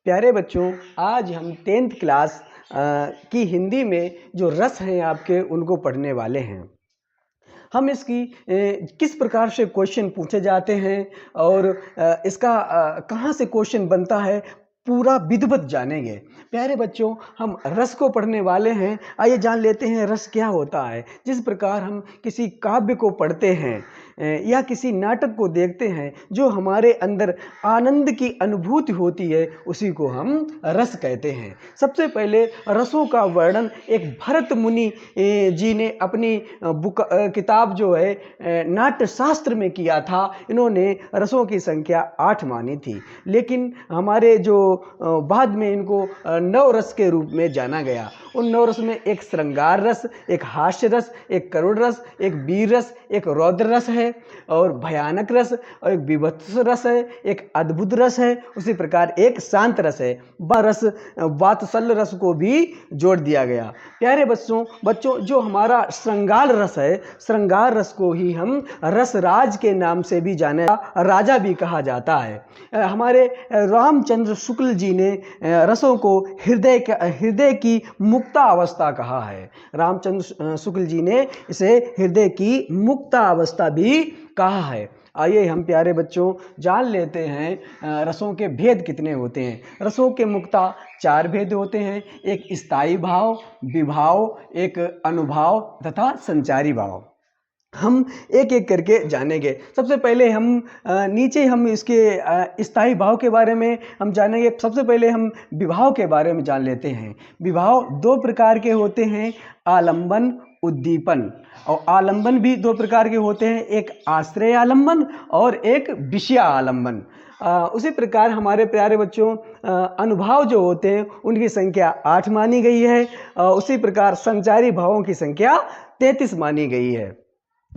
प्यारे बच्चों, आज हम 10th क्लास की हिंदी में जो रस हैं आपके उनको पढ़ने वाले हैं। हम इसकी किस प्रकार से क्वेश्चन पूछे जाते हैं और इसका कहाँ से क्वेश्चन बनता है पूरा विधिवत जानेंगे। प्यारे बच्चों, हम रस को पढ़ने वाले हैं। आइए जान लेते हैं रस क्या होता है। जिस प्रकार हम किसी काव्य को पढ़ते हैं या किसी नाटक को देखते हैं, जो हमारे अंदर आनंद की अनुभूति होती है, उसी को हम रस कहते हैं। सबसे पहले रसों का वर्णन एक भरत मुनि जी ने अपनी किताब जो है नाट्य शास्त्र में किया था। इन्होंने रसों की संख्या 8 मानी थी, लेकिन हमारे जो बाद में इनको 9 रस के रूप में जाना गया। उन 9 रस में एक श्रृंगार रस, एक हास्य रस, एक करुण रस, एक वीर रस, एक रौद्र रस है और भयानक रस, और एक विभत्स रस है, एक अद्भुत रस है, उसी प्रकार एक शांत रस है। रस वात्सल्य रस को भी जोड़ दिया गया। प्यारे बच्चों जो हमारा श्रृंगार रस है, श्रृंगार रस को ही हम रसराज के नाम से भी जाने, राजा भी कहा जाता है। हमारे रामचंद्र शुक्ल जी ने रसों को हृदय की मुक्ता अवस्था कहा है। रामचंद्र शुक्ल जी ने इसे हृदय की मुक्ता अवस्था भी कहा है। आइए हम प्यारे बच्चों जान लेते हैं रसों के भेद कितने होते हैं। रसों के मुक्ता 4 भेद होते हैं। एक स्थायी भाव, विभाव, एक अनुभाव तथा संचारी भाव। हम एक एक करके जानेंगे। सबसे पहले हम नीचे हम इसके स्थायी भाव के बारे में हम जानेंगे। सबसे पहले हम विभाव के बारे में जान लेते हैं। विभाव 2 प्रकार के होते हैं, आलंबन, उद्दीपन। और आलंबन भी 2 प्रकार के होते हैं, एक आश्रय आलंबन और एक विषय आलंबन। उसी प्रकार हमारे प्यारे बच्चों अनुभाव जो होते हैं उनकी संख्या 8 मानी गई है। उसी प्रकार संचारी भावों की संख्या 33 मानी गई है।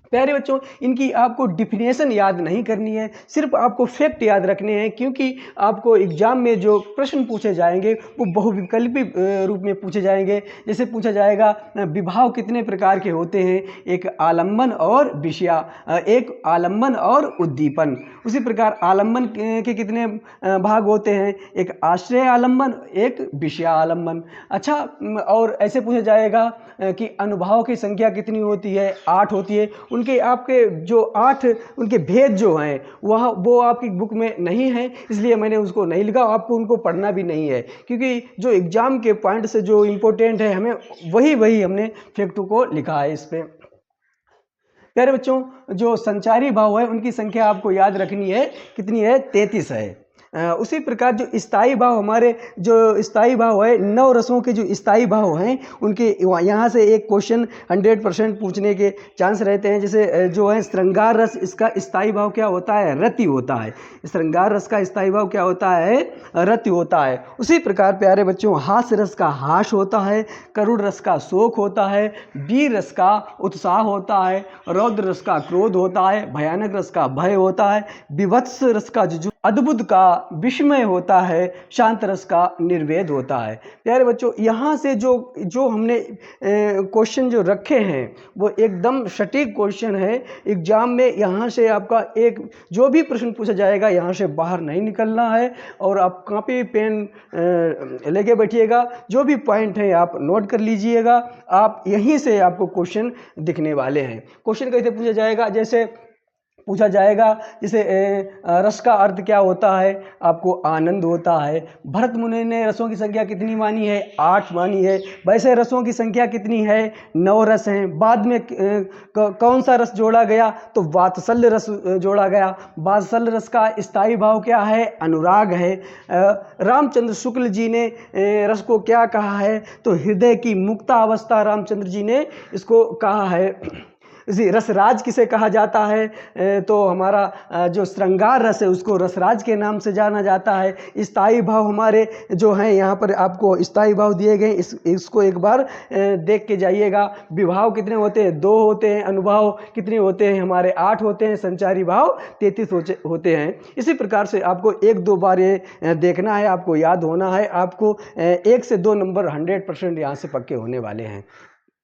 प्यारे बच्चों, इनकी आपको डिफिनेशन याद नहीं करनी है, सिर्फ आपको फैक्ट याद रखने हैं, क्योंकि आपको एग्जाम में जो प्रश्न पूछे जाएंगे वो बहुविकल्पी रूप में पूछे जाएंगे। जैसे पूछा जाएगा विभाव कितने प्रकार के होते हैं, एक आलंबन और विषया, एक आलंबन और उद्दीपन। उसी प्रकार आलंबन के कितने भाग होते हैं, एक आश्रय आलंबन, एक विषय आलंबन। अच्छा, और ऐसे पूछा जाएगा कि अनुभाव की संख्या कितनी होती है, 8 होती है। उनके आपके जो 8 उनके भेद जो हैं वो आपकी बुक में नहीं है, इसलिए मैंने उसको नहीं लिखा। आपको उनको पढ़ना भी नहीं है, क्योंकि जो एग्जाम के पॉइंट से जो इम्पोर्टेंट है हमें वही हमने फैक्ट को लिखा है इस पे। प्यारे बच्चों, जो संचारी भाव है उनकी संख्या आपको याद रखनी है, कितनी है, 33 है। उसी प्रकार जो स्थायी भाव, हमारे जो स्थायी भाव है, 9 रसों के जो स्थायी भाव हैं उनके यहाँ से एक क्वेश्चन 100% पूछने के चांस रहते हैं। जैसे जो है श्रृंगार रस, इसका स्थायी भाव क्या होता है, रति होता है। श्रृंगार रस का स्थायी भाव क्या होता है, रति होता है। उसी प्रकार प्यारे बच्चों हास्य रस का हास होता है, करुण रस का शोक होता है, वीर रस का उत्साह होता है, रौद्र रस का क्रोध होता है, भयानक रस का भय होता है, विभत्स रस का अद्भुत का विस्मय होता है, शांत रस का निर्वेद होता है। प्यारे बच्चों, यहाँ से जो हमने क्वेश्चन जो रखे हैं वो एकदम सटीक क्वेश्चन है। एग्जाम में यहाँ से आपका एक जो भी प्रश्न पूछा जाएगा यहाँ से बाहर नहीं निकलना है, और आप कॉपी पेन लेके बैठिएगा। जो भी पॉइंट है आप नोट कर लीजिएगा। आप यहीं से आपको क्वेश्चन दिखने वाले हैं। क्वेश्चन कैसे पूछा जाएगा, जैसे पूछा जाएगा जैसे रस का अर्थ क्या होता है, आपको आनंद होता है। भरत मुनि ने रसों की संख्या कितनी मानी है, 8 मानी है। वैसे रसों की संख्या कितनी है, 9 रस हैं। बाद में कौन सा रस जोड़ा गया, तो वात्सल्य रस जोड़ा गया। वात्सल्य रस का स्थायी भाव क्या है, अनुराग है। रामचंद्र शुक्ल जी ने रस को क्या कहा है, तो हृदय की मुक्ता अवस्था रामचंद्र जी ने इसको कहा है। इसी रसराज किसे कहा जाता है, तो हमारा जो श्रृंगार रस है उसको रसराज के नाम से जाना जाता है। स्थायी भाव हमारे जो हैं, यहाँ पर आपको स्थायी भाव दिए गए, इसको एक बार देख के जाइएगा। विभाव कितने होते हैं, 2 होते हैं। अनुभाव कितने होते हैं, हमारे 8 होते हैं। संचारी भाव 33 होते हैं। इसी प्रकार से आपको 1-2 बार ये देखना है, आपको याद होना है। आपको 1 से 2 नंबर 100% यहाँ से पक्के होने वाले हैं।